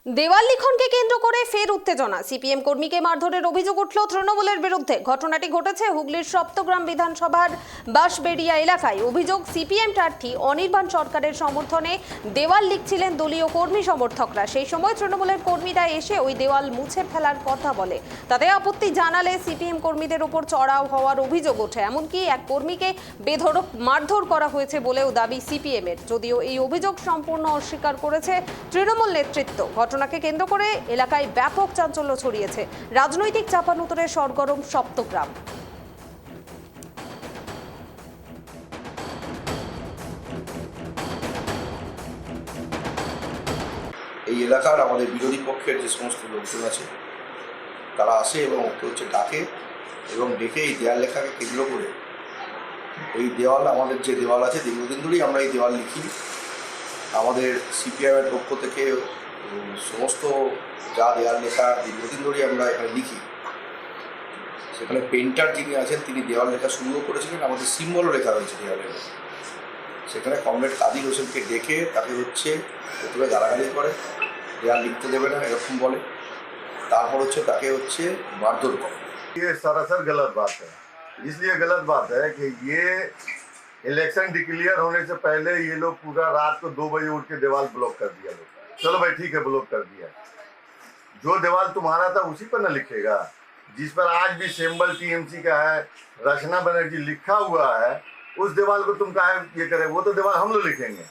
দেওয়াল লিখনকে কেন্দ্র করে ফের উত্তেজনা। সিপিএম কর্মীকে মারধরের অভিযোগ উঠল তৃণমূলের বিরুদ্ধে। ঘটনাটি ঘটেছে হুগলির সপ্তগ্রাম বিধানসভার বাঁশবেড়িয়া এলাকায়। অভিযোগ, সিপিএম প্রার্থী অনির্বাণ সরকারের সমর্থনে দেওয়াল লিখছিলেন দলীয় কর্মী সমর্থকরা। সেই সময় তৃণমূলের কর্মীরা এসে ওই দেওয়াল মুছে ফেলার কথা বলে। তাতে আপত্তি জানালে সিপিএম কর্মীদের ওপর চড়াও হওয়ার অভিযোগ ওঠে। এমনকি এক কর্মীকে বেধড়ক মারধর করা হয়েছে বলেও দাবি সিপিএমের। যদিও এই অভিযোগ সম্পূর্ণ অস্বীকার করেছে তৃণমূল নেতৃত্ব। ঘটনাকে কেন্দ্র করে এলাকায় ব্যাপক চাঞ্চল্য ছড়িয়েছে। রাজনৈতিক চাপানুতরে সরগরম সপ্তগ্রাম। এই এলাকার আমাদের বিরোধী পক্ষের যে সমস্ত লোকজন আছে তারা আসে এবং ডাকে এবং ডেকে এই দেওয়াল লেখাকে কেন্দ্র করে এই দেওয়াল, আমাদের যে দেওয়াল আছে দীর্ঘদিন ধরেই আমরা এই দেওয়াল লিখি। আমাদের সিপিএমের পক্ষ থেকে সমস্ত যা দেওয়াল লেখা দীর্ঘদিন ধরেই আমরা এখানে লিখি। সেখানে পেন্টার যিনি আছেন তিনি দেওয়াল লেখা শুরুও করেছিলেন, আমাদের সিম্বলও লেখা হয়েছে দেওয়ালে। সেখানে কমরেড কাদির হোসেনকে ডেকে তাকে প্রথমে গালাগালি করে, দেওয়াল লিখতে দেবে না এরকম বলে। তারপর তাকে মারধর করে। ये सरासर गलत बात है। इसलिए गलत बात है कि ये इलेक्शन डिक्लेयर होने से पहले ये लोग पूरा रात को 2 बजे उठ के दीवार ब्लॉक कर दिया लोग। चलो भाई ठीक है, ब्लॉक कर दिया। जो दीवार तुम्हारा था उसी पर न लिखेगा, जिस पर आज भी सिंबल टीएमसी का है, रचना बनर्जी लिखा हुआ है, उस दीवार को तुम काहे ये करे? वो तो दीवार हम लोग लिखेंगे।